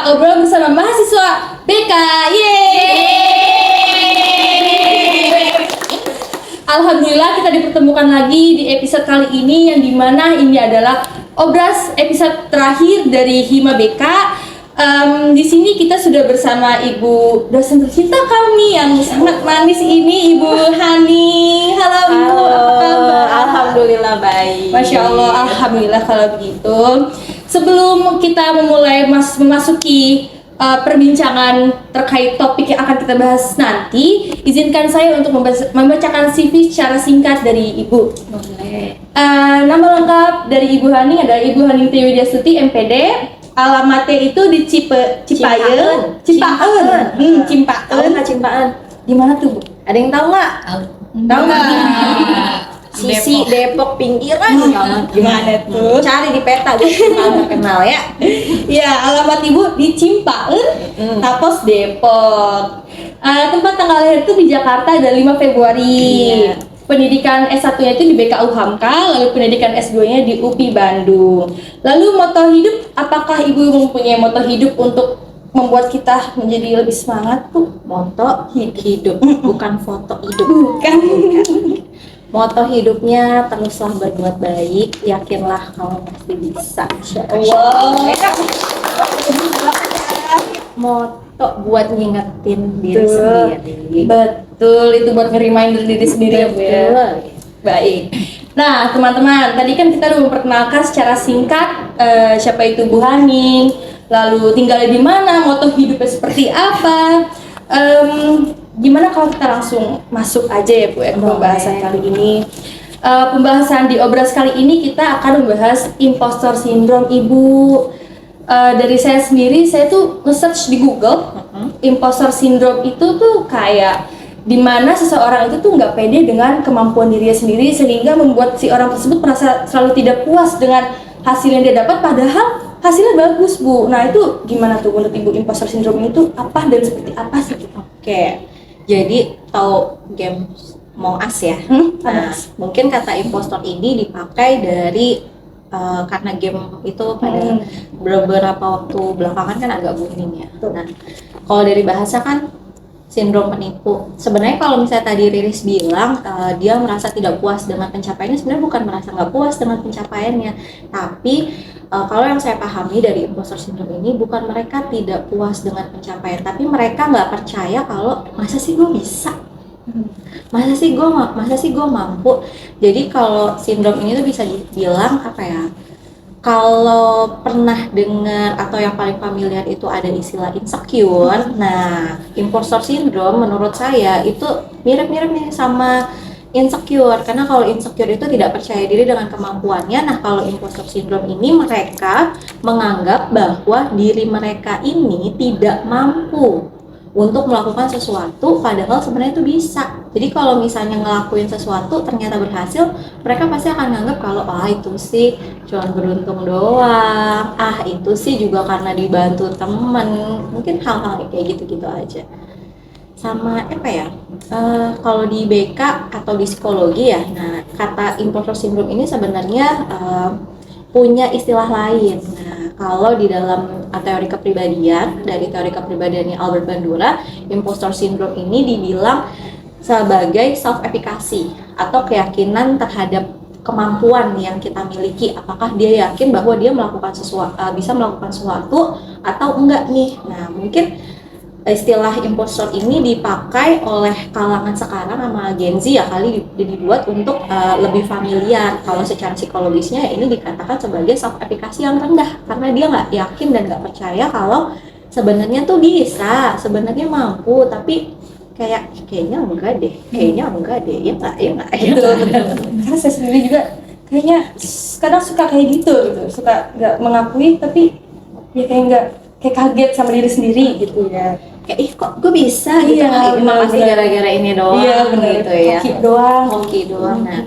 obrol bersama mahasiswa BK. Yeay! Alhamdulillah kita dipertemukan lagi di episode kali ini, yang dimana ini adalah obras episode terakhir dari Hima BK. Di sini kita sudah bersama ibu dosen tercinta kami yang sangat manis ini, Ibu Hani. Halo Ibu, apa kabar? Alhamdulillah baik. Masya Allah, alhamdulillah kalau begitu. Sebelum kita memulai memasuki perbincangan terkait topik yang akan kita bahas nanti, izinkan saya untuk membacakan CV secara singkat dari Ibu. Boleh. Nama lengkap dari Ibu Hani adalah Ibu Hani Widiastuti, MPD. Alamatnya itu di Cipaen. Cimpaen. Di mana tuh, Bu? Ada yang tahu nggak? Tahu nggak? Sisi Depok pinggiran. Gimana tuh? Cari di peta deh, kalau kenal ya. Ya, alamat Ibu di Cipaen, Tapos Depok. Tempat tanggal lahir itu di Jakarta ada 5 Februari. Iya. Pendidikan S1-nya itu di BKU Hamka, lalu pendidikan S2-nya di UPI Bandung. Lalu moto hidup, apakah Ibu mempunyai moto hidup untuk membuat kita menjadi lebih semangat tuh? Moto hidup, bukan foto hidup. Bukan. Moto hidupnya teruslah berbuat baik, yakinlah kamu pasti bisa. Wow. Moto buat ngingetin diri Betul. sendiri. Betul, itu buat nge-reminder diri sendiri ya, Bu ya. Betul. Baik. Nah, teman-teman, tadi kan kita udah memperkenalkan secara singkat siapa itu Bu Hani, lalu tinggalnya di mana, moto hidupnya seperti apa. Gimana kalau kita langsung masuk aja ya, Bu ya, ke pembahasan kali ini. Pembahasan di obras kali ini kita akan membahas impostor syndrome, Ibu. Dari saya sendiri, saya tuh nge-search di Google, impostor syndrome itu tuh kayak dimana seseorang itu tuh nggak pede dengan kemampuan dirinya sendiri, sehingga membuat si orang tersebut merasa selalu tidak puas dengan hasil yang dia dapat, padahal hasilnya bagus, Bu. Nah, itu gimana tuh menurut Ibu, impostor syndrome itu apa dan seperti apa sih? Oke, jadi tahu game Among Us ya? Nah, mungkin kata impostor ini dipakai dari karena game itu pada beberapa waktu belakangan kan agak booming ya. Nah, kalau dari bahasa kan sindrom penipu. Sebenarnya kalau misalnya tadi Riris bilang dia merasa tidak puas dengan pencapaiannya, sebenarnya bukan merasa nggak puas dengan pencapaiannya, tapi kalau yang saya pahami dari impostor syndrome ini, bukan mereka tidak puas dengan pencapaian, tapi mereka nggak percaya kalau masa sih gue bisa, masa sih gue mampu. Jadi kalau sindrom ini tuh bisa dibilang apa ya? Kalau pernah dengar atau yang paling familiar itu ada istilah insecure. Nah, impostor syndrome menurut saya itu mirip-mirip nih sama insecure, karena kalau insecure itu tidak percaya diri dengan kemampuannya. Nah, kalau impostor syndrome ini mereka menganggap bahwa diri mereka ini tidak mampu untuk melakukan sesuatu, padahal sebenarnya itu bisa. Jadi kalau misalnya ngelakuin sesuatu ternyata berhasil, mereka pasti akan nganggap kalau itu sih cuma beruntung doang, itu sih juga karena dibantu temen, mungkin hal-hal kayak gitu-gitu aja. Sama apa ya, kalau di BK atau di psikologi ya, nah kata impostor syndrome ini sebenarnya punya istilah lain. Nah, kalau di dalam teori kepribadian, dari teori kepribadiannya Albert Bandura, impostor syndrome ini dibilang sebagai self-efficacy atau keyakinan terhadap kemampuan yang kita miliki. Apakah dia yakin bahwa dia melakukan sesuatu, bisa melakukan sesuatu atau enggak nih. Nah, mungkin istilah impostor ini dipakai oleh kalangan sekarang sama Gen Z ya, kali dibuat untuk lebih familiar. Kalau secara psikologisnya ya ini dikatakan sebagai self-efficacy yang rendah, karena dia nggak yakin dan nggak percaya kalau sebenarnya tuh bisa, sebenarnya mampu, tapi kayaknya enggak deh, ya nggak Gitu. Karena saya sendiri juga kayaknya kadang suka kayak gitu, suka nggak mengakui, tapi ya kayak kaget sama diri sendiri gitu ya. Kayak kok gue bisa gitu. Iya, Ini pasti gara-gara ini doang. Iya, bener. Gitu ya. Hoki doang. Nah,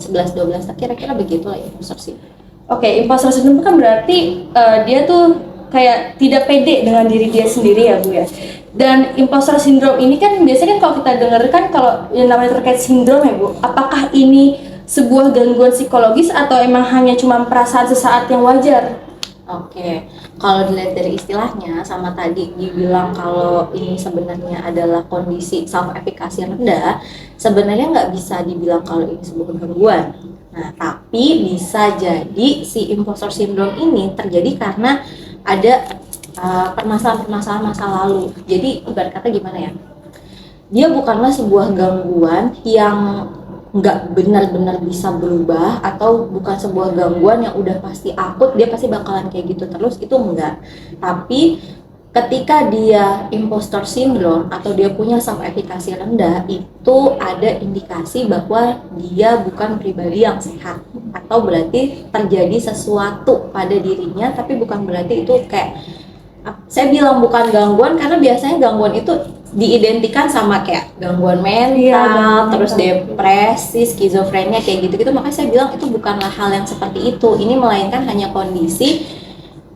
11-12 kira-kira begitu lah impostor sih. Oke, impostor syndrome kan berarti dia tuh kayak tidak pede dengan diri dia sendiri ya, Bu ya. Dan impostor syndrome ini kan biasanya kan kalau kita dengar kan kalau yang namanya terkait sindrom ya, Bu. Apakah ini sebuah gangguan psikologis atau emang hanya cuma perasaan sesaat yang wajar? Oke, kalau dilihat dari istilahnya sama tadi dibilang kalau ini sebenarnya adalah kondisi self efficacy rendah, sebenarnya nggak bisa dibilang kalau ini sebuah gangguan. Nah, tapi bisa jadi si imposter syndrome ini terjadi karena ada permasalahan-permasalahan masa lalu. Jadi ibarat kata gimana ya? Dia bukanlah sebuah gangguan yang nggak benar-benar bisa berubah, atau bukan sebuah gangguan yang udah pasti akut dia pasti bakalan kayak gitu terus, itu enggak. Tapi ketika dia imposter syndrome atau dia punya self efficacy rendah, itu ada indikasi bahwa dia bukan pribadi yang sehat, atau berarti terjadi sesuatu pada dirinya, tapi bukan berarti itu kayak, saya bilang bukan gangguan karena biasanya gangguan itu diidentikan sama kayak gangguan mental, terus depresi, skizofrenia kayak gitu-gitu. Makanya saya bilang itu bukanlah hal yang seperti itu. Ini melainkan hanya kondisi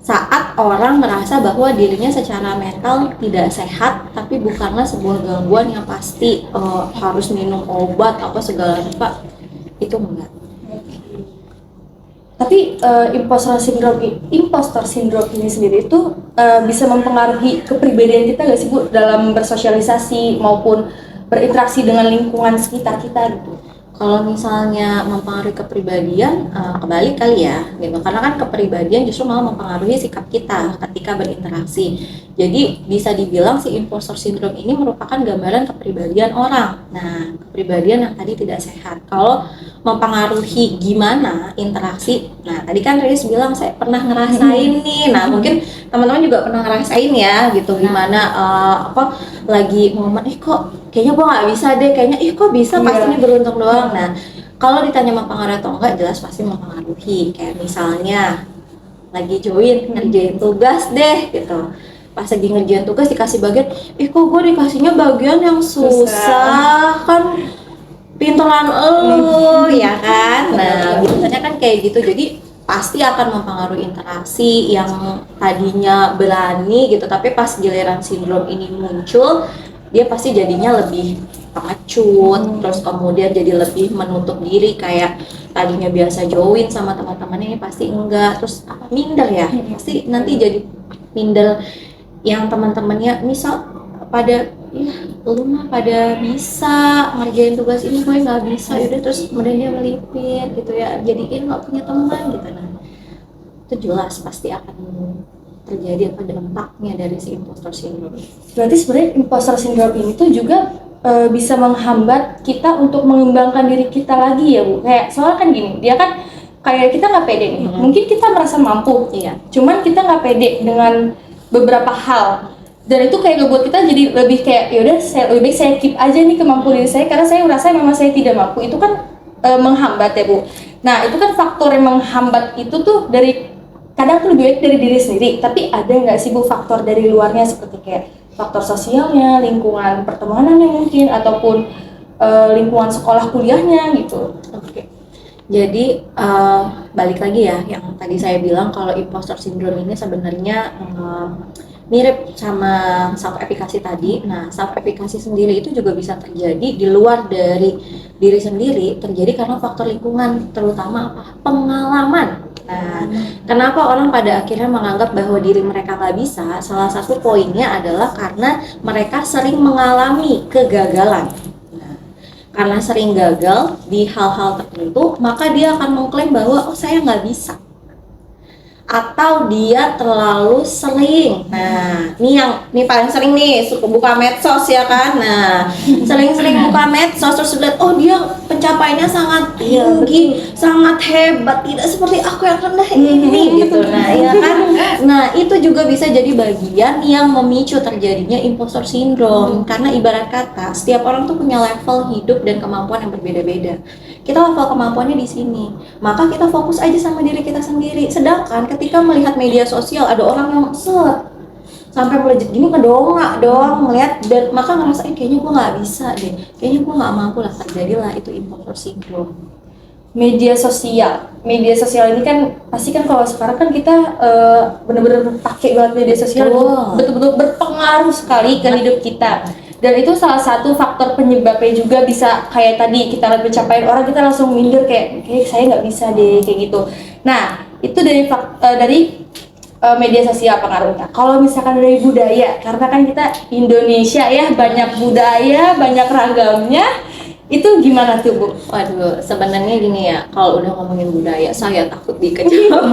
saat orang merasa bahwa dirinya secara mental tidak sehat, tapi bukanlah sebuah gangguan yang pasti harus minum obat apa segala rupa. Itu enggak. Tapi imposter syndrome ini sendiri itu bisa mempengaruhi kepribadian kita nggak sih Bu, dalam bersosialisasi maupun berinteraksi dengan lingkungan sekitar kita gitu? Kalau misalnya mempengaruhi kepribadian, kebalik kali ya, gitu. Karena kan kepribadian justru malah mempengaruhi sikap kita ketika berinteraksi. Jadi bisa dibilang si imposter syndrome ini merupakan gambaran kepribadian orang. Nah, kepribadian yang tadi tidak sehat. Kalau mempengaruhi gimana interaksi, nah tadi kan Riris bilang saya pernah ngerasain nih. Nah mungkin teman-teman juga pernah ngerasain ya, gitu. Gimana lagi momen, kok kayaknya gue nggak bisa deh, kayaknya kok bisa, pasti ini beruntung doang. Nah, kalau ditanya mempengaruhi atau enggak, jelas pasti mempengaruhi. Kayak misalnya lagi ngerjain tugas deh gitu, pas lagi ngerjain tugas dikasih bagian, kok gue dikasihnya bagian yang susah, kan pinteran ya kan. Nah biasanya kan kayak gitu, jadi pasti akan mempengaruhi interaksi yang tadinya berani gitu, tapi pas giliran sindrom ini muncul, dia pasti jadinya lebih pengecut, terus kemudian jadi lebih menutup diri, kayak tadinya biasa join sama teman-temannya ini pasti enggak, terus minder ya, pasti nanti jadi minder. Yang teman-temannya misal pada lu mah pada bisa ngerjain tugas ini, gue nggak bisa, yaudah, terus kemudian dia melipir gitu ya, jadiin nggak punya teman gitu. Nah itu jelas pasti akan terjadi apa dampaknya dari si imposter syndrome. Berarti sebenarnya imposter syndrome ini tuh juga bisa menghambat kita untuk mengembangkan diri kita lagi ya Bu. Kayak soalnya kan gini, dia kan kayak kita nggak pede nih. Mungkin kita merasa mampu, cuman kita nggak pede dengan beberapa hal. Dan itu kayak ngebuat kita jadi lebih kayak, yaudah lebih baik saya keep aja nih kemampuan diri saya, karena saya merasa memang saya tidak mampu. Itu kan menghambat ya Bu. Nah itu kan faktor yang menghambat itu tuh dari, kadang tuh lebih baik dari diri sendiri, tapi ada nggak sih Bu faktor dari luarnya, seperti kayak faktor sosialnya, lingkungan pertemanannya mungkin, ataupun lingkungan sekolah kuliahnya gitu. Oke. Jadi balik lagi ya, yang tadi saya bilang kalau imposter syndrome ini sebenarnya mirip sama self efficacy tadi. Nah, self efficacy sendiri itu juga bisa terjadi di luar dari diri sendiri, terjadi karena faktor lingkungan, terutama apa? Pengalaman. Nah, kenapa orang pada akhirnya menganggap bahwa diri mereka nggak bisa? Salah satu poinnya adalah karena mereka sering mengalami kegagalan. Nah, karena sering gagal di hal-hal tertentu, maka dia akan mengklaim bahwa saya nggak bisa. Atau dia terlalu sering. Nah, ini paling sering nih, buka medsos ya kan. Nah, sering-sering buka medsos terus lihat, dia pencapaiannya sangat tinggi, sangat hebat, tidak seperti aku yang rendah ini gitu. Nah, ya kan. Nah, itu juga bisa jadi bagian yang memicu terjadinya imposter syndrome, karena ibarat kata setiap orang tuh punya level hidup dan kemampuan yang berbeda-beda. Kita level kemampuannya di sini, maka kita fokus aja sama diri kita sendiri. Sedangkan ketika melihat media sosial ada orang yang sampai melejit gini, ngedongak dong melihat, dan maka ngerasain kayaknya gue nggak bisa deh, kayaknya gue nggak mampu lah, terjadilah itu imposter syndrome. Media sosial ini kan pasti kan, kalau sekarang kan kita benar-benar pakai banget media sosial, betul-betul berpengaruh sekali ke hidup kita. Dan itu salah satu faktor penyebabnya juga, bisa kayak tadi kita lihat pencapaian orang, kita langsung minder kayak saya nggak bisa deh, kayak gitu. Nah itu dari media sosial pengaruhnya. Kalau misalkan dari budaya, karena kan kita Indonesia ya, banyak budaya, banyak ragamnya, itu gimana tuh Bu? Waduh, sebenarnya gini ya, kalau udah ngomongin budaya, saya takut dikecam.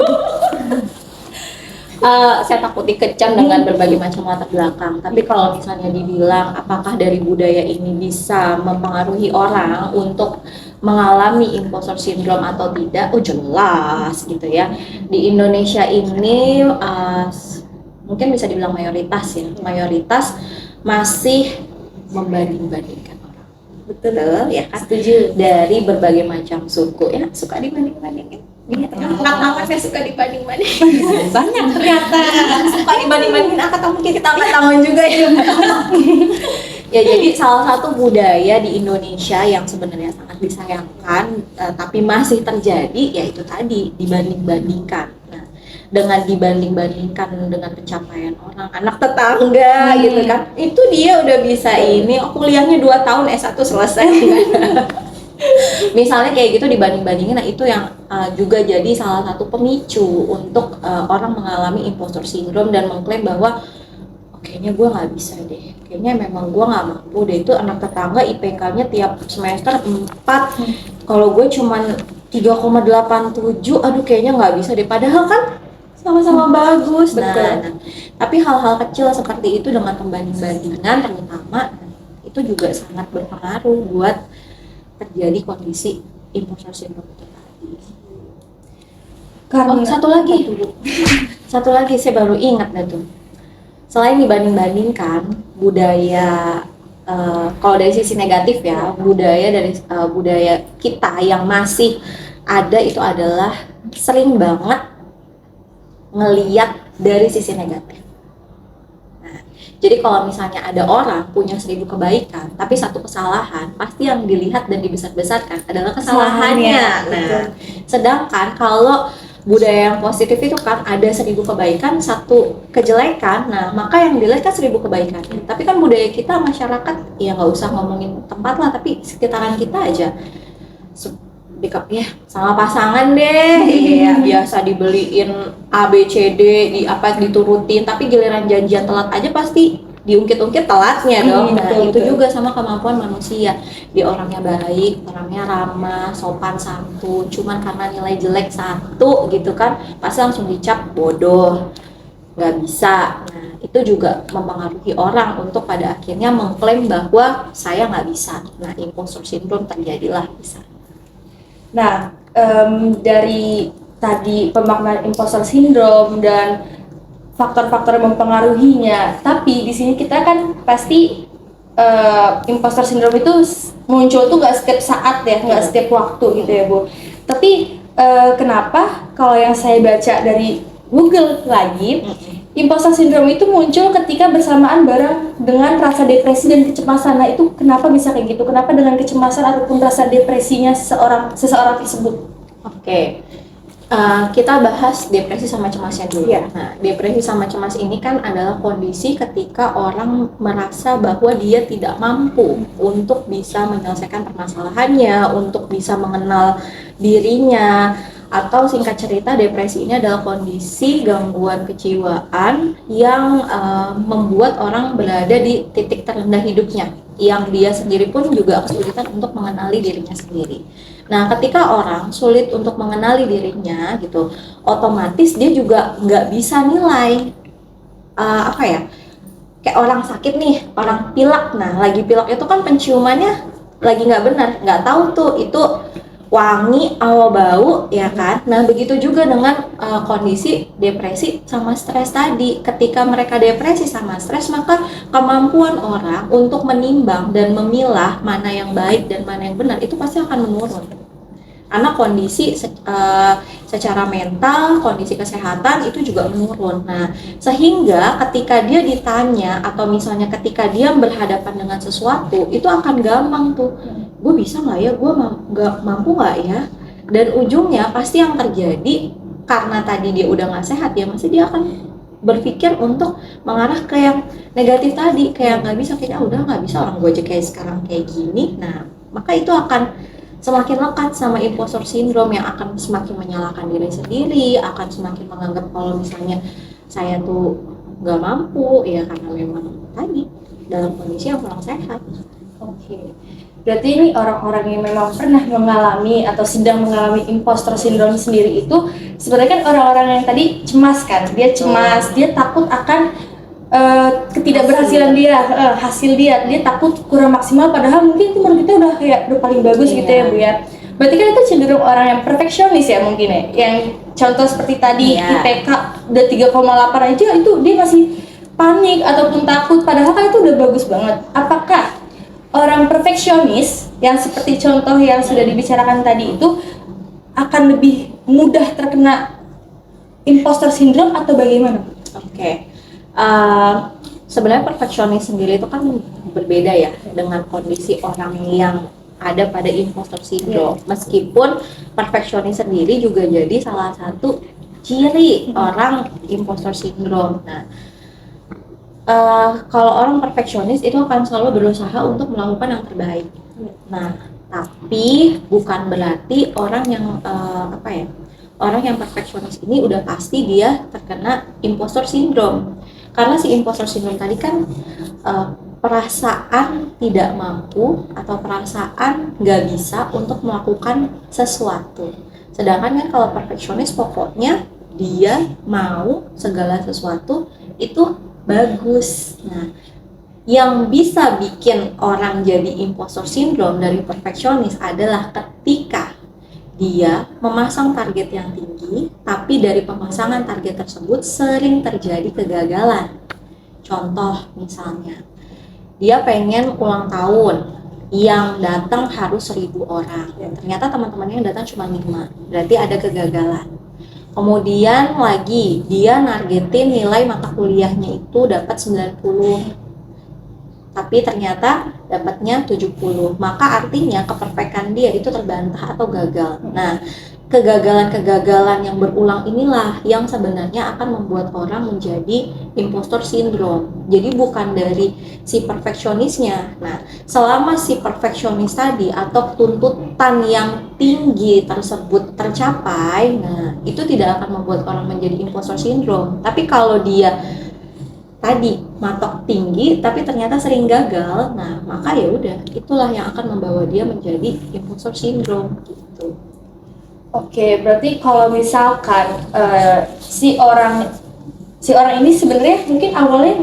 Saya takut dikecam dengan berbagai macam latar belakang. Tapi kalau misalnya dibilang apakah dari budaya ini bisa mempengaruhi orang untuk mengalami imposter syndrome atau tidak? Oh jelas gitu ya. Di Indonesia ini mungkin bisa dibilang mayoritas ya. Mayoritas masih membanding-bandingkan orang. Betul ya kan? Setuju. Dari berbagai macam suku ya, suka dibanding-bandingin. Iya, angkat saya suka dibanding-bandingin. Banyak ternyata. Suka dibanding-bandingin, angkat mungkin kita angkat tangan juga ya. Ya, jadi salah satu budaya di Indonesia yang sebenarnya sangat disayangkan, tapi masih terjadi, yaitu tadi dibanding-bandingkan. Nah, dengan dibanding-bandingkan dengan pencapaian orang, anak tetangga gitu kan, itu dia udah bisa ini, kuliahnya 2 tahun S1 selesai. Misalnya kayak gitu dibanding-bandingin, nah itu yang juga jadi salah satu pemicu untuk orang mengalami impostor syndrome dan mengklaim bahwa kayaknya gue nggak bisa deh, kayaknya memang gue nggak mampu deh, itu anak tetangga IPK-nya tiap semester 4, kalau gue cuman 3,87, aduh kayaknya nggak bisa deh, padahal kan sama-sama bagus. Nah, tapi hal-hal kecil seperti itu dengan pembanding-bandingan terutama itu juga sangat berpengaruh buat terjadi kondisi imposter syndrome itu tadi. Karena satu lagi saya baru ingat dah tuh. Selain dibanding-bandingkan budaya, kalau dari sisi negatif ya, budaya kita yang masih ada itu adalah sering banget ngeliat dari sisi negatif. Jadi kalau misalnya ada orang punya 1000 kebaikan, tapi satu kesalahan, pasti yang dilihat dan dibesar-besarkan adalah kesalahannya. Nah, sedangkan kalau budaya yang positif itu kan ada 1000 kebaikan, satu kejelekan, nah maka yang dilihat kan 1000 kebaikannya. Tapi kan budaya kita, masyarakat, ya nggak usah ngomongin tempat lah, tapi sekitaran kita aja. Ya sama pasangan deh, ya biasa dibeliin A B C D diturutin, tapi giliran janjian telat aja pasti diungkit-ungkit telatnya dong. Nah, itu juga sama kemampuan manusia. Dia orangnya baik, orangnya ramah, sopan santun, cuman karena nilai jelek 1 gitu kan, pasti langsung dicap bodoh, nggak bisa. Nah, itu juga mempengaruhi orang untuk pada akhirnya mengklaim bahwa saya nggak bisa. Nah, imposter syndrome terjadilah bisa. Nah, dari tadi pemaknaan imposter syndrome dan faktor-faktor yang mempengaruhinya, tapi di sini kita kan pasti imposter syndrome itu muncul tuh nggak setiap saat ya, nggak setiap waktu gitu ya Bu. Tapi kenapa kalau yang saya baca dari Google lagi, imposter syndrome itu muncul ketika bersamaan bareng dengan rasa depresi dan kecemasan. Nah, itu kenapa bisa kayak gitu? Kenapa dengan kecemasan ataupun rasa depresinya seseorang tersebut? Oke. Kita bahas depresi sama cemasnya dulu. Yeah. Nah, depresi sama cemas ini kan adalah kondisi ketika orang merasa bahwa dia tidak mampu untuk bisa menyelesaikan permasalahannya, untuk bisa mengenal dirinya, atau singkat cerita depresi ini adalah kondisi gangguan kejiwaan yang membuat orang berada di titik terendah hidupnya, yang dia sendiri pun juga kesulitan untuk mengenali dirinya sendiri. Nah, ketika orang sulit untuk mengenali dirinya gitu, otomatis dia juga nggak bisa nilai kayak orang sakit nih, orang pilek. Nah, lagi pilek itu kan penciumannya lagi nggak benar, nggak tahu tuh itu wangi, awal bau, ya kan? Nah, begitu juga dengan kondisi depresi sama stres tadi. Ketika mereka depresi sama stres, maka kemampuan orang untuk menimbang dan memilah mana yang baik dan mana yang benar itu pasti akan menurun. Karena kondisi secara mental, kondisi kesehatan itu juga menurun. Nah, sehingga ketika dia ditanya atau misalnya ketika dia berhadapan dengan sesuatu, itu akan gampang tuh. Gue bisa nggak ya? Gue nggak mampu nggak ya? Dan ujungnya pasti yang terjadi karena tadi dia udah nggak sehat ya, masih dia akan berpikir untuk mengarah ke yang negatif tadi, kayak nggak bisa, kayaknya udah nggak bisa, orang gue aja kayak sekarang kayak gini. Nah, maka itu akan semakin lekat sama imposter syndrome yang akan semakin menyalahkan diri sendiri, akan semakin menganggap kalau misalnya saya tuh nggak mampu ya karena memang tadi dalam kondisi yang kurang sehat. Oke. Berarti ini orang-orang yang memang pernah mengalami atau sedang mengalami imposter syndrome sendiri itu sebenarnya kan orang-orang yang tadi cemas kan, dia cemas, dia takut akan ketidakberhasilan dia, hasil dia takut kurang maksimal padahal mungkin itu menurut kita udah paling bagus gitu ya Bu ya. Berarti kan itu cenderung orang yang perfeksionis ya mungkin ya, yang contoh seperti tadi IPK udah 3,8 aja itu dia masih panik ataupun takut padahal kan itu udah bagus banget. Apakah orang perfeksionis yang seperti contoh yang sudah dibicarakan tadi itu akan lebih mudah terkena imposter syndrome atau bagaimana? Oke. Sebenarnya perfeksionis sendiri itu kan berbeda ya dengan kondisi orang yang ada pada imposter syndrome. Meskipun perfeksionis sendiri juga jadi salah satu ciri orang imposter syndrome. Nah, kalau orang perfeksionis itu akan selalu berusaha untuk melakukan yang terbaik. Nah, tapi bukan berarti orang yang orang yang perfeksionis ini udah pasti dia terkena imposter syndrome. Karena si imposter syndrome tadi kan perasaan tidak mampu atau perasaan nggak bisa untuk melakukan sesuatu. Sedangkan kan kalau perfeksionis pokoknya dia mau segala sesuatu itu bagus. Nah, yang bisa bikin orang jadi imposter syndrome dari perfeksionis adalah ketika dia memasang target yang tinggi, tapi dari pemasangan target tersebut sering terjadi kegagalan. Contoh misalnya, dia pengen ulang tahun yang datang harus 1.000 orang. Ternyata teman-temannya yang datang cuma 5, berarti ada kegagalan. Kemudian lagi, dia nargetin nilai mata kuliahnya itu dapat 90. Tapi ternyata dapatnya 70, maka artinya keperfekan dia itu terbantah atau gagal. Nah, kegagalan-kegagalan yang berulang inilah yang sebenarnya akan membuat orang menjadi impostor syndrome. Jadi bukan dari si perfeksionisnya. Nah, selama si perfeksionis tadi atau tuntutan yang tinggi tersebut tercapai, nah itu tidak akan membuat orang menjadi impostor syndrome. Tapi kalau dia tadi matok tinggi tapi ternyata sering gagal, nah maka ya udah itulah yang akan membawa dia menjadi imposter syndrome gitu. Oke, berarti kalau misalkan si orang ini sebenarnya mungkin awalnya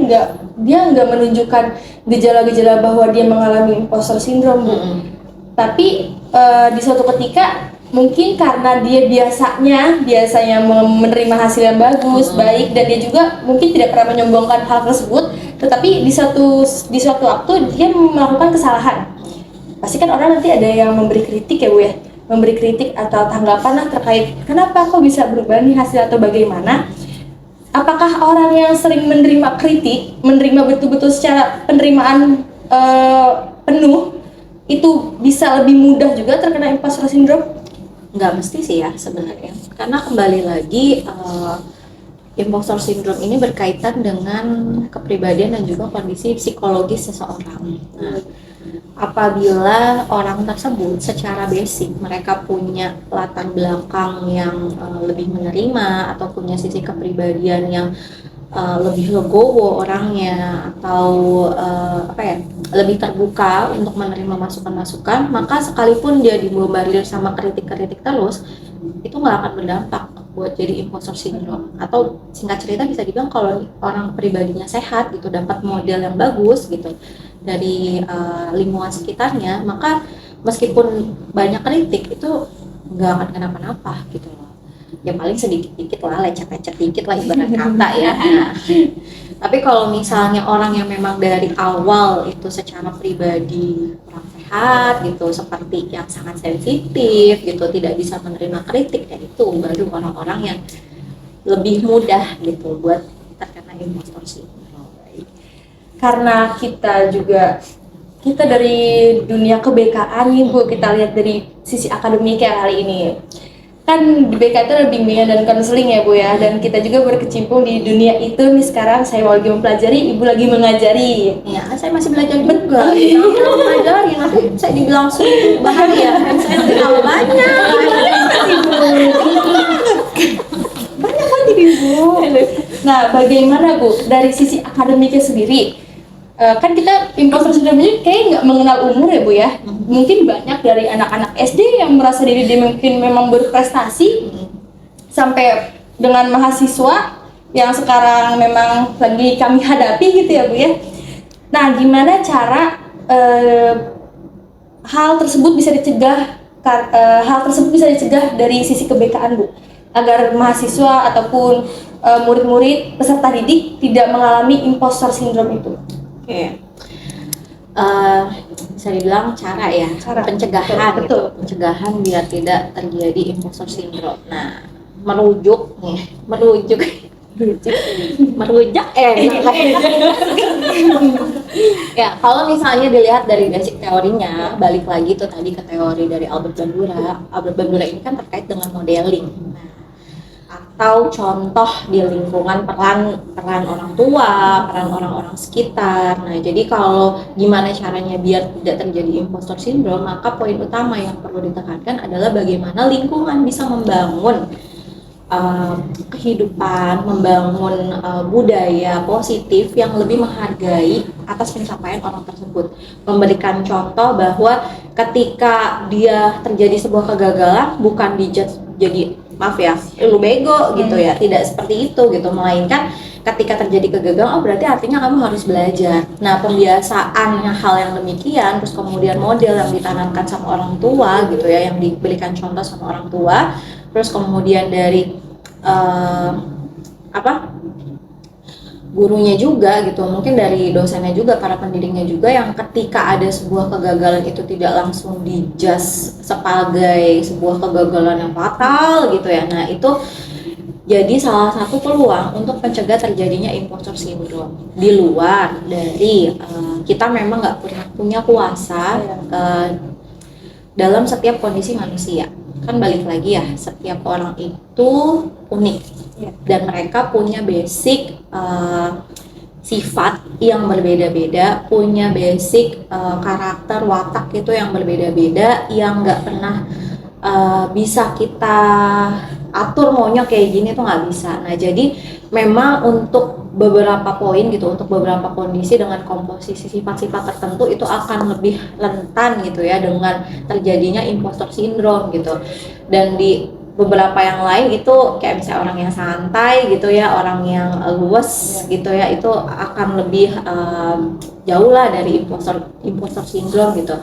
nggak menunjukkan gejala-gejala bahwa dia mengalami imposter syndrome, Bu. Tapi di suatu ketika mungkin karena dia biasanya menerima hasil yang bagus, baik, dan dia juga mungkin tidak pernah menyombongkan hal tersebut, tetapi di suatu waktu dia melakukan kesalahan. Pasti kan orang nanti ada yang memberi kritik ya Bu ya, memberi kritik atau tanggapan lah terkait kenapa kok bisa berubah nih hasil atau bagaimana. Apakah orang yang sering menerima kritik, menerima betul-betul secara penerimaan penuh, itu bisa lebih mudah juga terkena imposter syndrome? Nggak mesti sih ya sebenarnya, karena kembali lagi impostor syndrome ini berkaitan dengan kepribadian dan juga kondisi psikologis seseorang. Nah, apabila orang tersebut secara basic mereka punya latar belakang yang lebih menerima atau punya sisi kepribadian yang lebih legowo orangnya atau lebih terbuka untuk menerima masukan-masukan, maka sekalipun dia dibombardir sama kritik-kritik terus, itu nggak akan berdampak buat jadi imposter syndrome. Atau singkat cerita bisa dibilang kalau orang pribadinya sehat gitu, dapat model yang bagus gitu dari lingkungan sekitarnya, maka meskipun banyak kritik itu nggak akan kenapa-napa gitu loh. Ya paling sedikit-dikit lah, lecet-lecet dikit lah ibarat kata ya. Nah, tapi kalau misalnya orang yang memang dari awal itu secara pribadi kurang sehat gitu, seperti yang sangat sensitif gitu, tidak bisa menerima kritik, ya itu baru orang-orang yang lebih mudah gitu buat terkena impostor syndrome. Karena kita dari dunia ke-BK-an nih Bu, kita lihat dari sisi akademik ya kali ini. Kan di BK itu ada bimbingan dan konseling ya Bu ya, dan kita juga berkecimpung di dunia itu nih sekarang. Saya lagi mempelajari, Ibu lagi mengajari. Ya, saya masih belajar juga. Kalau mempelajari nanti saya dibilang bahaya. Saya tahu banyak. Banyak kan jadi Bu. Nah, bagaimana Bu dari sisi akademiknya sendiri? Kan kita imposter syndrome ini kayak nggak mengenal umur ya Bu ya. Mungkin banyak dari anak-anak SD yang merasa diri dia mungkin memang berprestasi, sampai dengan mahasiswa yang sekarang memang lagi kami hadapi gitu ya Bu ya. Nah, gimana cara hal tersebut bisa dicegah dari sisi kebekaan Bu, agar mahasiswa ataupun murid-murid peserta didik tidak mengalami imposter syndrome itu? Oke. Bisa dibilang cara ya, pencegahan betul. gitu. Pencegahan biar tidak terjadi imposter syndrome. Nah, merujuk ya, kalau misalnya dilihat dari basic teorinya, balik lagi tuh tadi ke teori dari Albert Bandura ini kan terkait dengan modeling. Nah, atau contoh di lingkungan peran orang tua, peran orang-orang sekitar. Nah, jadi kalau gimana caranya biar tidak terjadi imposter syndrome, maka poin utama yang perlu ditekankan adalah bagaimana lingkungan bisa membangun kehidupan, membangun budaya positif yang lebih menghargai atas pencapaian orang tersebut. Memberikan contoh bahwa ketika dia terjadi sebuah kegagalan, bukan dijudge jadi maaf ya, lu bego gitu ya, tidak seperti itu gitu, melainkan ketika terjadi kegagalan, oh berarti artinya kamu harus belajar. Nah, pembiasaan hal yang demikian, terus kemudian model yang ditanamkan sama orang tua gitu ya, yang diberikan contoh sama orang tua, terus kemudian dari gurunya juga gitu, mungkin dari dosennya juga, para pendidiknya juga, yang ketika ada sebuah kegagalan itu tidak langsung dijudge sebagai sebuah kegagalan yang fatal gitu ya. Nah, itu jadi salah satu peluang untuk mencegah terjadinya imposter syndrome. Di luar dari kita memang nggak punya kuasa dalam setiap kondisi manusia. Kan balik lagi ya, setiap orang itu unik dan mereka punya basic sifat yang berbeda-beda, punya basic karakter watak itu yang berbeda-beda, yang nggak pernah bisa kita atur maunya kayak gini tuh nggak bisa. Nah, jadi memang untuk beberapa poin gitu, untuk beberapa kondisi dengan komposisi sifat-sifat tertentu itu akan lebih rentan gitu ya dengan terjadinya imposter syndrome gitu. Dan di beberapa yang lain itu kayak misalnya orang yang santai gitu ya, orang yang luwes gitu ya, itu akan lebih jauh lah dari imposter syndrome gitu.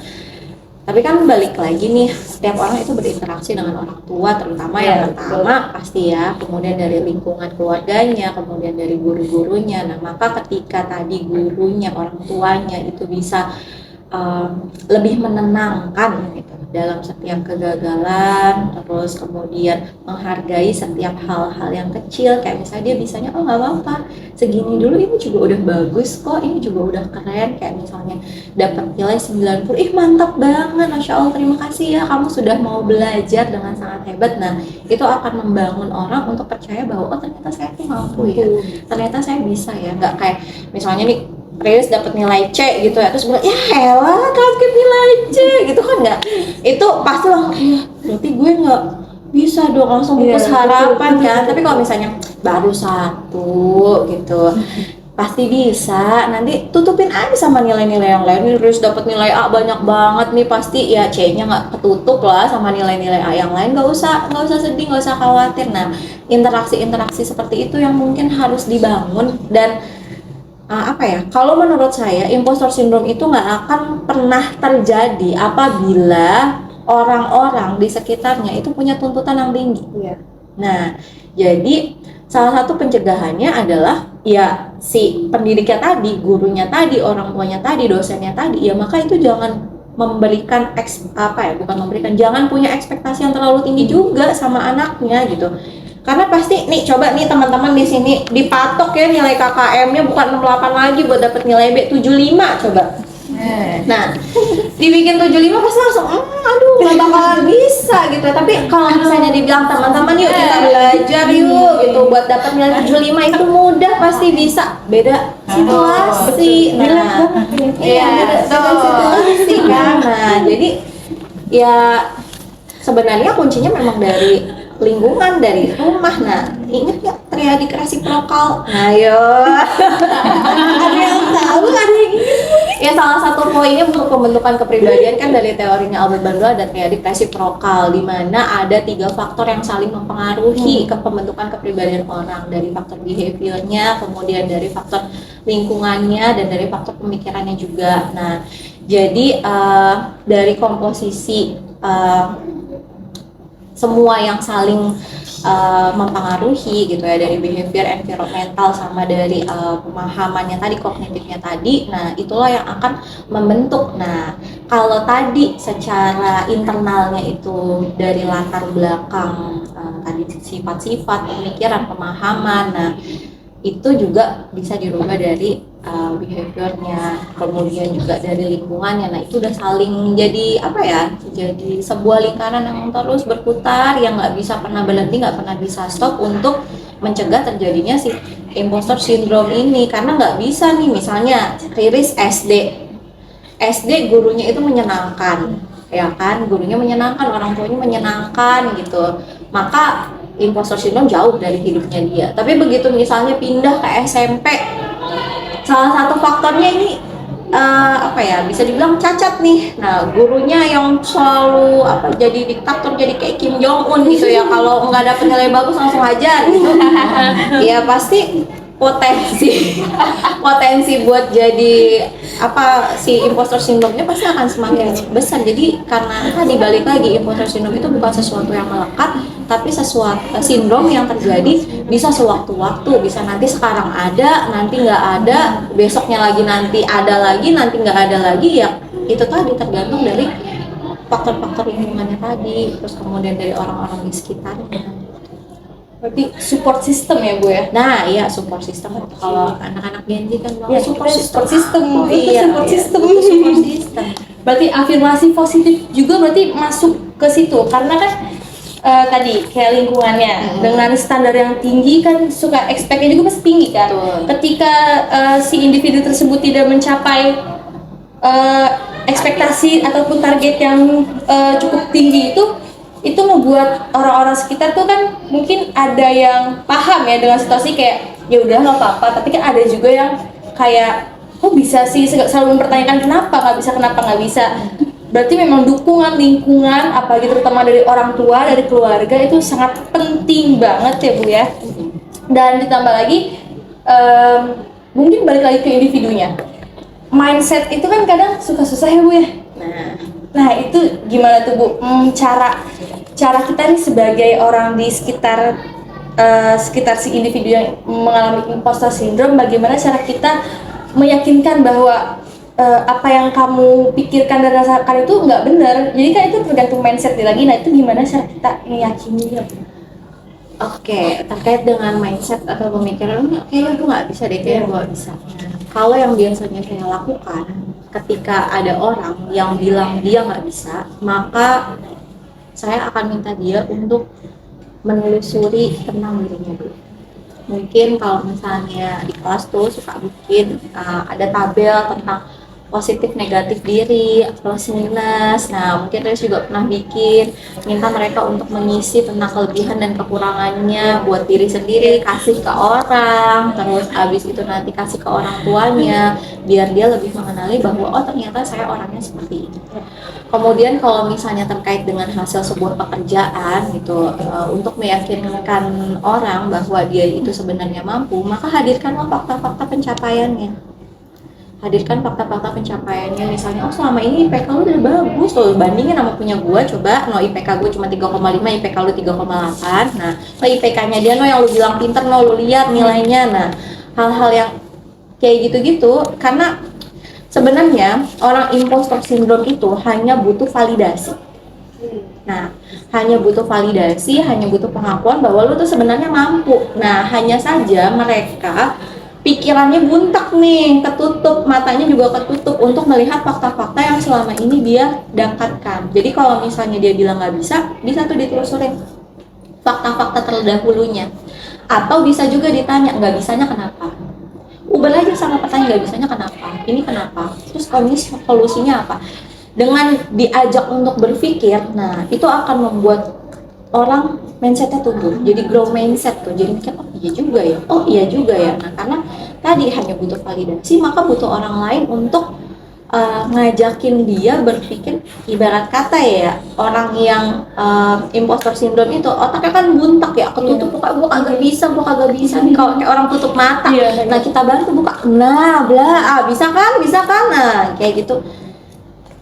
Tapi kan balik lagi nih, setiap orang itu berinteraksi dengan orang tua, terutama yang pertama pasti ya, kemudian dari lingkungan keluarganya, kemudian dari guru-gurunya. Nah, maka ketika tadi gurunya, orang tuanya itu bisa lebih menenangkan gitu dalam setiap kegagalan, terus kemudian menghargai setiap hal-hal yang kecil, kayak misalnya dia bisanya, oh nggak apa-apa, segini dulu ini juga udah bagus kok, ini juga udah keren, kayak misalnya dapat nilai 90, ih mantap banget, Masya Allah, terima kasih ya, kamu sudah mau belajar dengan sangat hebat. Nah, itu akan membangun orang untuk percaya bahwa oh ternyata saya tuh mampu ya, ternyata saya bisa ya, nggak kayak misalnya nih Rilis dapat nilai C gitu ya, terus bilang ya elah kaget nilai C gitu kan, nggak, itu pasti langsung ya berarti gue nggak bisa dong, langsung pupus harapan kan. Tapi kalau misalnya baru satu gitu pasti bisa, nanti tutupin aja sama nilai-nilai yang lain. Rilis dapat nilai A banyak banget nih, pasti ya C-nya nggak ketutup lah sama nilai-nilai A yang lain. Nggak usah sedih, nggak usah khawatir. Nah, interaksi seperti itu yang mungkin harus dibangun. Dan kalau menurut saya impostor syndrome itu nggak akan pernah terjadi apabila orang-orang di sekitarnya itu punya tuntutan yang tinggi. Nah, jadi salah satu pencegahannya adalah ya si pendidiknya tadi, gurunya tadi, orang tuanya tadi, dosennya tadi, ya maka itu jangan memberikan jangan punya ekspektasi yang terlalu tinggi juga sama anaknya gitu. Karena pasti nih, coba nih teman-teman di sini dipatok ya nilai KKM-nya bukan 68 lagi buat dapat nilai B, 75 coba. Nah, dibikin 75 pasti langsung aduh nggak bakalan bisa gitu. Tapi kalau misalnya dibilang teman-teman yuk kita belajar yuk gitu buat dapat nilai 75 itu mudah, pasti bisa. Beda situasi. Nah, beda situasi kan. Nah, jadi ya sebenarnya kuncinya memang dari lingkungan, dari rumah. Nah, Ingat nggak triadik resiprokal? Nah, yo. Ada yang tahu? Ada yang ingat? Ya, salah satu poinnya untuk pembentukan kepribadian kan dari teorinya Albert Bandura ada triadik resiprokal, di mana ada 3 faktor yang saling mempengaruhi ke pembentukan kepribadian orang, dari faktor behaviornya, kemudian dari faktor lingkungannya, dan dari faktor pemikirannya juga. Nah, jadi dari komposisi semua yang saling mempengaruhi gitu ya, dari behavior, environmental, sama dari pemahamannya tadi, kognitifnya tadi. Nah, itulah yang akan membentuk. Nah, kalau tadi secara internalnya itu dari latar belakang tadi sifat-sifat, pemikiran, pemahaman, nah itu juga bisa dirubah dari behaviornya, kemudian juga dari lingkungannya. Nah, itu udah saling jadi apa ya, jadi sebuah lingkaran yang terus berputar, yang nggak bisa pernah berhenti, nggak pernah bisa stop untuk mencegah terjadinya si imposter syndrome ini. Karena nggak bisa nih, misalnya Riris SD gurunya itu menyenangkan, ya kan, gurunya menyenangkan, orang tuanya menyenangkan gitu, maka imposter syndrome jauh dari hidupnya dia. Tapi begitu misalnya pindah ke SMP, salah satu faktornya ini apa ya, bisa dibilang cacat nih. Nah, gurunya yang selalu jadi diktator, jadi kayak Kim Jong Un gitu ya, kalau nggak dapet nilai bagus langsung ajar gitu. Ya pasti potensi buat jadi si imposter syndrome-nya pasti akan semakin besar. Jadi karena tadi balik lagi, imposter syndrome itu bukan sesuatu yang melekat, tapi sesuatu sindrom yang terjadi bisa sewaktu-waktu, bisa nanti sekarang ada, nanti nggak ada, besoknya lagi nanti ada lagi, nanti nggak ada lagi. Ya itu tadi tergantung dari faktor-faktor lingkungannya tadi, terus kemudian dari orang-orang di sekitarnya. Berarti support system ya Bu ya? Nah, iya, support system. Kalau anak-anak Gen Z kan Ya, support system. Iya, Support system. Support system. Berarti afirmasi positif juga berarti masuk ke situ, karena kan tadi kayak lingkungannya dengan standar yang tinggi kan, suka expect-nya juga pasti tinggi kan. Betul. Ketika si individu tersebut tidak mencapai ekspektasi ataupun target yang cukup tinggi, itu membuat orang-orang sekitar tuh kan mungkin ada yang paham ya dengan situasi, kayak ya udah nggak apa-apa. Tapi kan ada juga yang kayak kok bisa sih, selalu mempertanyakan kenapa nggak bisa. Berarti memang dukungan lingkungan, apalagi terutama dari orang tua, dari keluarga, itu sangat penting banget ya Bu ya. Dan ditambah lagi mungkin balik lagi ke individunya, mindset itu kan kadang suka susah ya Bu ya. Nah itu gimana tuh Bu, cara kita nih sebagai orang di sekitar si individu yang mengalami imposter syndrome, bagaimana cara kita meyakinkan bahwa apa yang kamu pikirkan dan rasakan itu nggak benar. Jadi kan itu tergantung mindset lagi. Nah itu gimana cara kita meyakininya? Oke, terkait dengan mindset atau pemikiran, kayaknya gue nggak bisa deh, kayaknya gue nggak bisa. Kalau yang biasanya saya lakukan, ketika ada orang yang bilang dia nggak bisa, maka saya akan minta dia untuk menelusuri tentang dirinya dulu. Mungkin kalau misalnya di kelas tuh suka bikin ada tabel tentang positif negatif diri, plus minus. Nah, mungkin Riz juga pernah bikin, minta mereka untuk mengisi tentang kelebihan dan kekurangannya buat diri sendiri, kasih ke orang, terus habis itu nanti kasih ke orang tuanya, biar dia lebih mengenali bahwa oh ternyata saya orangnya seperti ini. Kemudian kalau misalnya terkait dengan hasil sebuah pekerjaan gitu, untuk meyakinkan orang bahwa dia itu sebenarnya mampu, maka hadirkanlah fakta-fakta pencapaiannya. Hadirkan fakta-fakta pencapaiannya, misalnya oh selama ini IPK lu udah bagus loh, bandingin sama punya gua, coba no IPK gua cuma 3,5, IPK lu 3,8. Nah, IPK-nya dia no yang lu bilang pinter, no lu lihat nilainya. Nah, hal-hal yang kayak gitu-gitu, karena sebenarnya orang imposter syndrome itu hanya butuh validasi. Nah, hanya butuh validasi, hanya butuh pengakuan bahwa lu tuh sebenarnya mampu. Nah, hanya saja mereka pikirannya buntak nih, ketutup, matanya juga ketutup untuk melihat fakta-fakta yang selama ini dia dapatkan. Jadi kalau misalnya dia bilang nggak bisa tuh ditelusurin fakta-fakta terdahulunya. Atau bisa juga ditanya, nggak bisanya kenapa? Ubah aja sama pertanyaan, nggak bisanya kenapa? Ini kenapa? Terus solusinya apa? Dengan diajak untuk berpikir, nah itu akan membuat orang mindsetnya tumbuh, jadi grow mindset tuh, jadi mikir oh iya juga ya. Nah karena tadi hanya butuh validasi, maka butuh orang lain untuk ngajakin dia berpikir. Ibarat kata ya, orang yang imposter syndrome itu otaknya kan buntak ya, ketutup, gua kagak bisa nih, kalau kayak orang tutup mata. Nah kita bantu buka, nah bla, bisa kan, nah kayak gitu.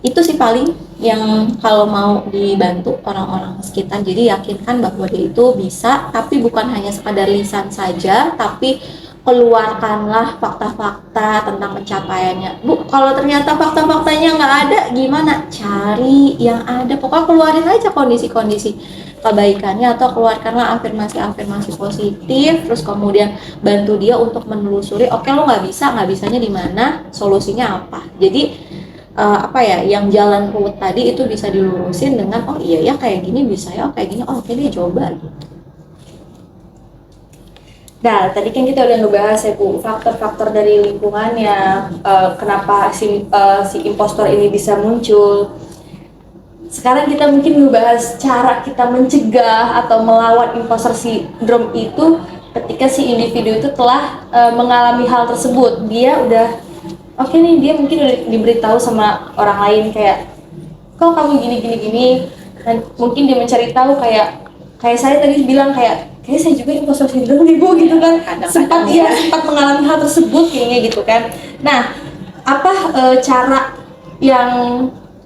Itu sih paling yang kalau mau dibantu orang-orang sekitar, jadi yakinkan bahwa dia itu bisa, tapi bukan hanya sekadar lisan saja, tapi keluarkanlah fakta-fakta tentang pencapaiannya. Bu, kalau ternyata fakta-faktanya nggak ada, gimana? Cari yang ada, pokoknya keluarin aja kondisi-kondisi kebaikannya, atau keluarkanlah afirmasi-afirmasi positif, terus kemudian bantu dia untuk menelusuri, oke lo nggak bisanya di mana, solusinya apa. Jadi yang jalan ruwet tadi itu bisa dilurusin dengan oh iya ya kayak gini bisa ya, kayak gini oke deh coba gitu. Nah, tadi kan kita udah ngebahas ya Bu, faktor-faktor dari lingkungannya, kenapa si impostor ini bisa muncul. Sekarang kita mungkin ngebahas cara kita mencegah atau melawan impostor syndrome itu ketika si individu itu telah mengalami hal tersebut. Dia udah oke nih, dia mungkin udah diberitahu sama orang lain kayak kok kamu gini, dan mungkin dia mencari tahu kayak saya tadi bilang kayak saya juga impostor syndrome nih Bu gitu kan, sempat mengalami hal tersebut kayaknya gitu kan. Nah, apa cara yang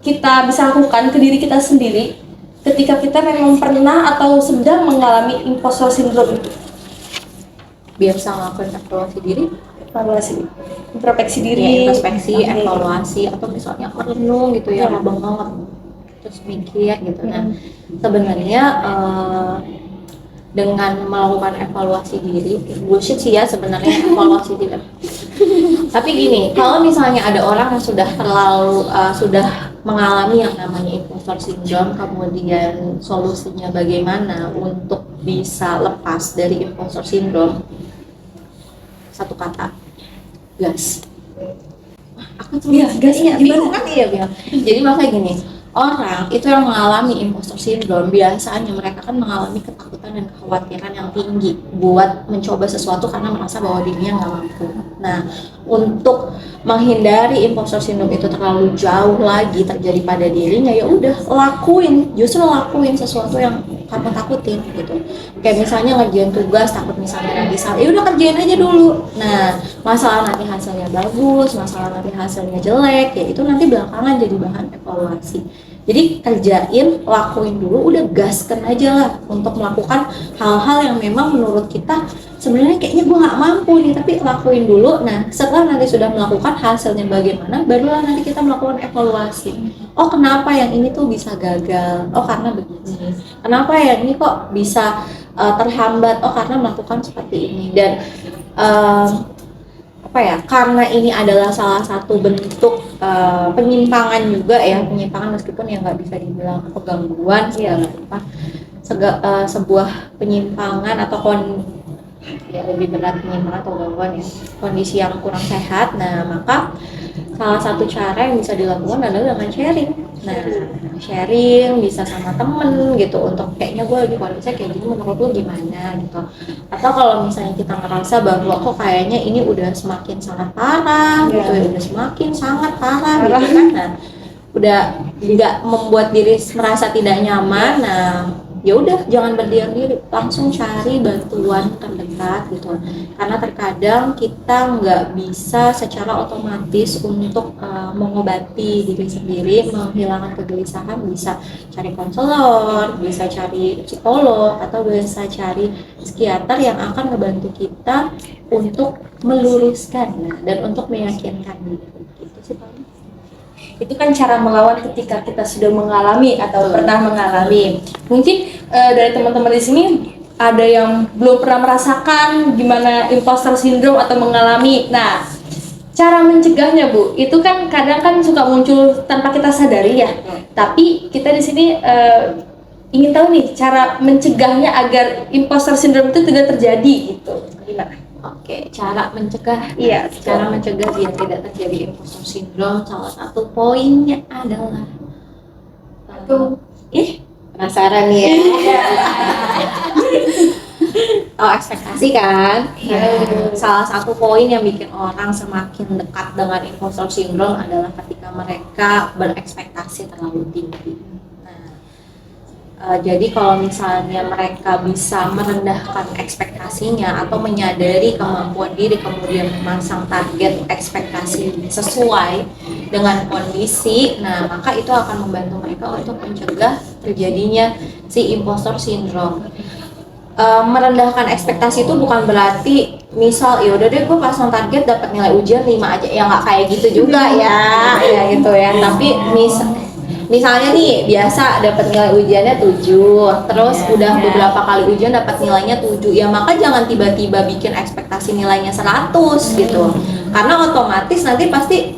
kita bisa lakukan ke diri kita sendiri ketika kita memang pernah atau sedang mengalami impostor syndrome itu? Biar bisa ngelakuin evaluasi diri, introspeksi diri, evaluasi, atau misalnya merenung gitu ya, banget terus mikir gitu. Nah sebenarnya dengan melakukan evaluasi diri, bullshit sih ya sebenarnya evaluasi diri. Tapi gini, kalau misalnya ada orang yang sudah mengalami yang namanya impostor syndrome, kemudian solusinya bagaimana untuk bisa lepas dari impostor syndrome, satu kata, gas. Aku tuh gasnya bingung kan, bilang. Jadi makanya gini, orang itu yang mengalami impostor syndrome biasanya mereka kan mengalami ketakutan dan kekhawatiran yang tinggi buat mencoba sesuatu karena merasa bahwa dirinya nggak mampu. Nah, untuk menghindari impostor syndrome itu terlalu jauh lagi terjadi pada dirinya, ya udah lakuin sesuatu yang kamu takutin gitu. Kayak misalnya ngerjain tugas, takut misalnya nanti salah, ya udah kerjain aja dulu. Nah, masalah nanti hasilnya bagus, masalah nanti hasilnya jelek, ya itu nanti belakangan jadi bahan evaluasi. Jadi kerjain, lakuin dulu, udah gaskan aja lah untuk melakukan hal-hal yang memang menurut kita sebenarnya kayaknya gue nggak mampu nih, tapi lakuin dulu. Nah, setelah nanti sudah melakukan, hasilnya bagaimana, barulah nanti kita melakukan evaluasi. Oh, kenapa yang ini tuh bisa gagal? Oh, karena begini. Kenapa yang ini kok bisa terhambat? Oh, karena melakukan seperti ini. Dan karena ini adalah salah satu bentuk penyimpangan juga ya, penyimpangan meskipun yang nggak bisa dibilang kegangguan sih ya, sebuah penyimpangan atau lebih berat penyimpangan atau gangguan ya, kondisi yang kurang sehat. Nah, maka salah satu cara yang bisa dilakukan adalah dengan sharing. Nah, sharing bisa sama temen gitu, untuk kayaknya gue lagi kondisinya kayak gini, menurut lo gimana gitu. Atau kalau misalnya kita ngerasa bahwa kok kayaknya ini udah semakin sangat parah gitu ya, udah semakin sangat parah gitu kan, nah udah nggak membuat diri merasa tidak nyaman, nah ya udah jangan berdiam diri, langsung cari bantuan terdekat gitu. Karena terkadang kita nggak bisa secara otomatis untuk mengobati diri sendiri, menghilangkan kegelisahan. Bisa cari konselor, bisa cari psikolog, atau bisa cari psikiater yang akan membantu kita untuk meluruskan dan untuk meyakinkan diri gitu sih Pak. Itu kan cara melawan ketika kita sudah mengalami atau pernah mengalami. Mungkin dari teman-teman di sini ada yang belum pernah merasakan gimana imposter syndrome atau mengalami. Nah, cara mencegahnya Bu, itu kan kadang kan suka muncul tanpa kita sadari ya. Tapi kita di sini ingin tahu nih cara mencegahnya agar imposter syndrome itu tidak terjadi gitu. Gimana? Oke, cara mencegah. Iya, cara mencegah biar tidak terjadi impostor syndrome, salah satu poinnya adalah Penasaran nih ya. Oh, ekspektasi kan? Salah satu poin yang bikin orang semakin dekat dengan imposter syndrome adalah ketika mereka berekspektasi terlalu tinggi. Jadi kalau misalnya mereka bisa merendahkan ekspektasinya atau menyadari kemampuan diri, kemudian memasang target ekspektasi sesuai dengan kondisi, nah maka itu akan membantu mereka untuk mencegah terjadinya si impostor syndrome. Merendahkan ekspektasi itu bukan berarti misal ya udah deh gue pasang target dapat nilai ujian 5 aja, ya nggak kayak gitu juga ya gitu ya. Tapi misalnya nih biasa dapat nilai ujiannya 7, terus udah beberapa kali ujian dapat nilainya 7, ya maka jangan tiba-tiba bikin ekspektasi nilainya 100 gitu, karena otomatis nanti pasti,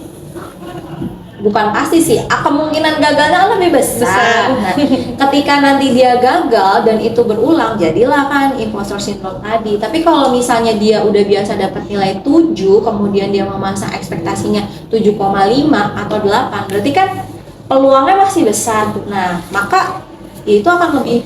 bukan pasti sih, kemungkinan gagalnya lebih besar. Nah, ketika nanti dia gagal dan itu berulang, jadilah kan impostor syndrome tadi. Tapi kalau misalnya dia udah biasa dapat nilai 7, kemudian dia memasang ekspektasinya 7,5 atau 8, berarti kan peluangnya masih besar. Nah, maka itu akan lebih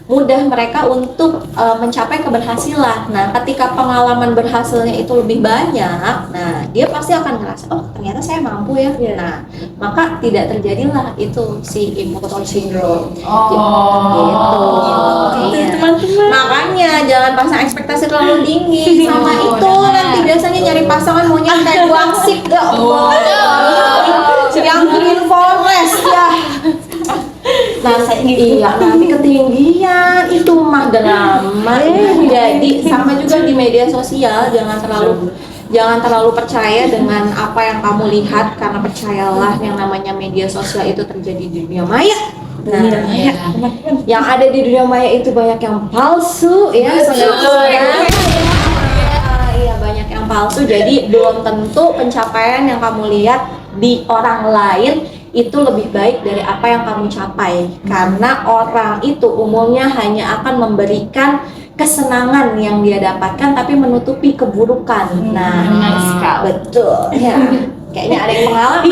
mudah mereka untuk mencapai keberhasilan. Nah, ketika pengalaman berhasilnya itu lebih banyak, nah dia pasti akan ngerasa, oh ternyata saya mampu ya. Nah, maka tidak terjadilah itu si impostor syndrome. Gitu. Teman-teman. Makanya jangan pasang ekspektasi terlalu tinggi sama itu. Nanti biasanya nyari pasangan maunya kayak Guangsik, ya Allah. Yang Green Forest ya. Nanti ketinggian itu mah drama. Jadi sama juga di media sosial, jangan terlalu percaya dengan apa yang kamu lihat, karena percayalah yang namanya media sosial itu terjadi di dunia maya. Nah, yang ada di dunia maya itu banyak yang palsu ya, iya banyak yang palsu. Jadi belum tentu pencapaian yang kamu lihat di orang lain itu lebih baik dari apa yang kamu capai, karena orang itu umumnya hanya akan memberikan kesenangan yang dia dapatkan tapi menutupi keburukan. Betul ya. Kayaknya ada yang pengalaman.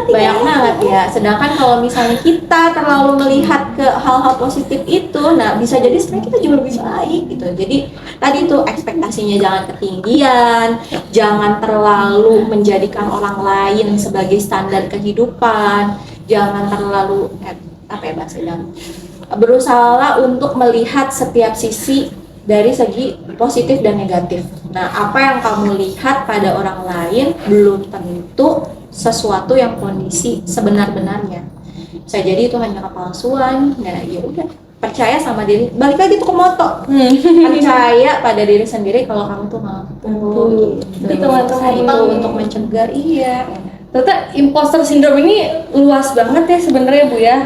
Banyak banget ya. Sedangkan kalau misalnya kita terlalu melihat ke hal-hal positif itu, nah bisa jadi sebenarnya kita juga lebih baik gitu. Jadi tadi tuh ekspektasinya jangan ketinggian, jangan terlalu menjadikan orang lain sebagai standar kehidupan, jangan terlalu berusaha untuk melihat setiap sisi dari segi positif dan negatif. Nah, apa yang kamu lihat pada orang lain belum tentu sesuatu yang kondisi sebenar-benarnya. Bisa jadi itu hanya kepalsuan. Nah, ya udah, percaya sama diri. Balik lagi tuh ke moto. Percaya pada diri sendiri kalau kamu tuh mampu. Itu teman-teman untuk mencegah. Iya. Ternyata imposter syndrome ini luas banget ya sebenarnya Bu ya,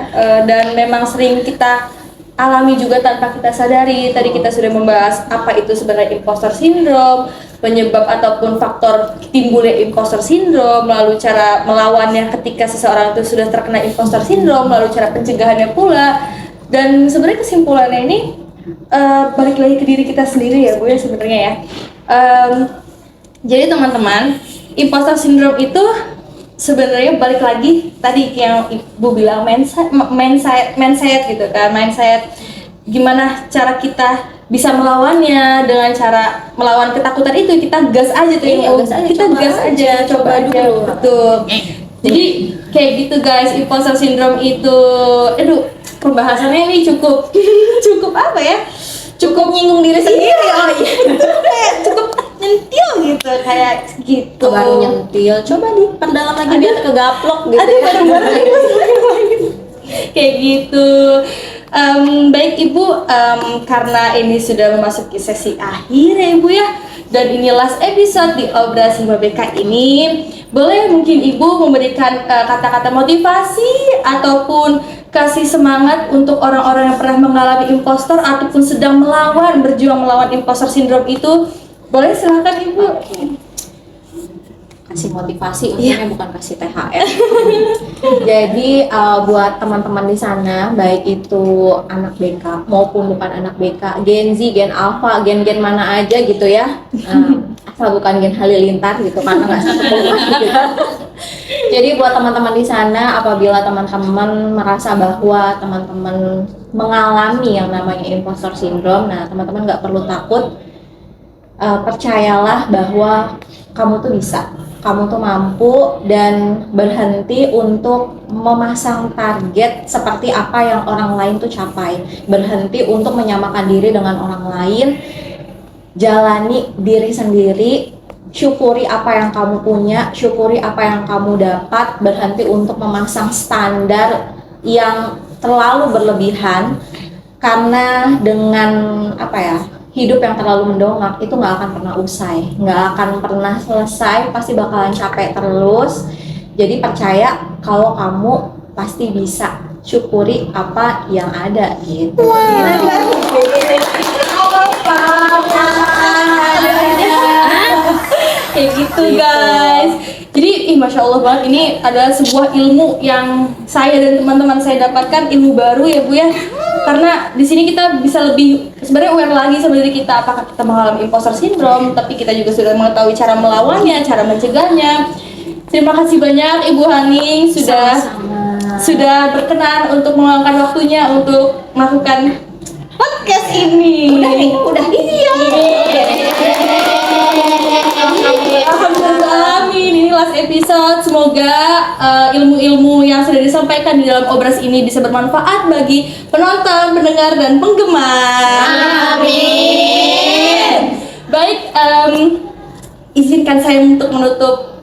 dan memang sering kita alami juga tanpa kita sadari. Tadi kita sudah membahas apa itu sebenarnya imposter syndrome, penyebab ataupun faktor timbulnya imposter syndrome, lalu cara melawannya ketika seseorang itu sudah terkena imposter syndrome, lalu cara pencegahannya pula. Dan sebenarnya kesimpulannya ini balik lagi ke diri kita sendiri ya Bu ya sebenarnya ya. Jadi teman-teman, imposter syndrome itu sebenarnya balik lagi tadi yang Ibu bilang mindset gitu kan, mindset gimana cara kita bisa melawannya. Dengan cara melawan ketakutan itu kita gas aja tuh coba dulu. Betul. Jadi kayak gitu guys, imposter syndrome itu pembahasannya ini cukup apa ya, cukup nyinggung diri sendiri. Cukup nyentil gitu, kayak gitu. Baru nyentil, coba diperdalam lagi biar kegaplok gitu. Kayak gitu. Baik Ibu, karena ini sudah memasuki sesi akhir ya Ibu ya, dan ini last episode di Obrasi BK ini, boleh mungkin Ibu memberikan kata-kata motivasi ataupun kasih semangat untuk orang-orang yang pernah mengalami impostor ataupun sedang berjuang melawan impostor syndrome itu. Boleh, silakan Ibu. Kasih motivasi, untungnya bukan kasih THR. Jadi buat teman-teman di sana, baik itu anak BK maupun bukan anak BK, Gen Z, Gen Alpha, gen mana aja gitu ya, asal bukan Gen Halilintar gitu, karena nggak satu gitu. Jadi buat teman-teman di sana, apabila teman-teman merasa bahwa teman-teman mengalami yang namanya imposter syndrome, nah teman-teman nggak perlu takut. Percayalah bahwa kamu tuh bisa, kamu tuh mampu, dan berhenti untuk memasang target seperti apa yang orang lain tuh capai. Berhenti untuk menyamakan diri dengan orang lain. Jalani diri sendiri, syukuri apa yang kamu punya, syukuri apa yang kamu dapat. Berhenti untuk memasang standar yang terlalu berlebihan, karena dengan hidup yang terlalu mendongak itu nggak akan pernah usai, nggak akan pernah selesai, pasti bakalan capek terus. Jadi percaya kalau kamu pasti bisa, syukuri apa yang ada gitu. Kayak gitu guys. Jadi masya Allah banget, ini adalah sebuah ilmu yang saya dan teman-teman saya dapatkan, ilmu baru ya Bu ya. Karena di sini kita bisa lebih sebenarnya aware lagi sama diri kita, apakah kita mengalami imposter syndrome, tapi kita juga sudah mengetahui cara melawannya, cara mencegahnya. Terima kasih banyak Ibu Haning sudah berkenan untuk meluangkan waktunya untuk melakukan podcast ini. Udah iya. Alhamdulillah, ini last episode. Semoga ilmu-ilmu yang sudah disampaikan di dalam obras ini bisa bermanfaat bagi penonton, pendengar, dan penggemar. Amin. Baik, izinkan saya untuk menutup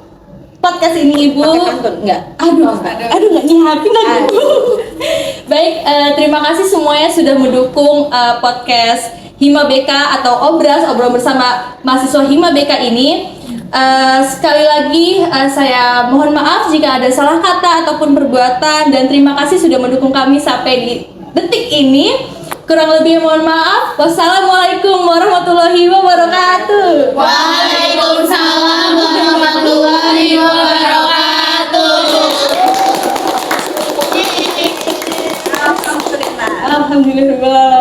podcast ini Ibu. Enggak. Aduh nggak nyiapin aku. Baik, terima kasih semuanya sudah mendukung podcast Hima BK atau obras, obrolan bersama mahasiswa Hima BK ini. Sekali lagi saya mohon maaf jika ada salah kata ataupun perbuatan, dan terima kasih sudah mendukung kami sampai di detik ini. Kurang lebihnya mohon maaf. Wassalamualaikum warahmatullahi wabarakatuh. Waalaikumsalam warahmatullahi wabarakatuh. Alhamdulillah.